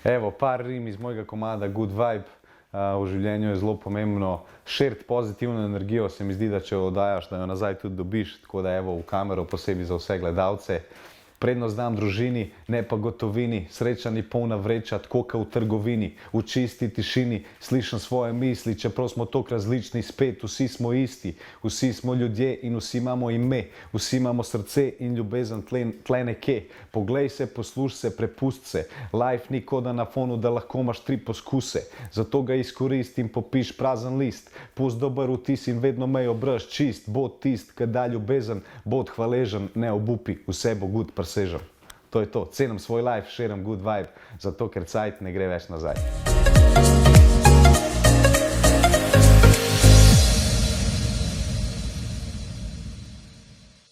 Evo, par rim iz mojega komada Good Vibe. V življenju je zelo pomembno širiti pozitivno energijo. Se mi zdi, da če jo oddajaš, da jo nazaj tudi dobiš. Tako da evo v kamero posebej za vse gledalce. Prednost dam družini, ne pa gotovini. Sreča ni polna vreča, tako kot v trgovini. V čisti tišini slišim svoje misli, čeprav smo toliko različni, spet vsi smo isti. Vsi smo ljudje in vsi imamo ime. Vsi imamo srce in ljubezen tle nekje. Poglej se, posluš se, prepust se. Life ni koda na fonu, da lahko imaš 3 poskuse. Zato ga izkoristi in popiš prazen list. Pust dober vtis in vedno mej obraz čist. Bod tist, ki da ljubezen, bod hvaležen, ne obupi, vse bo good presežem. To je to. Cenim svoj life, širim good vibe, zato ker cajt ne gre več nazaj.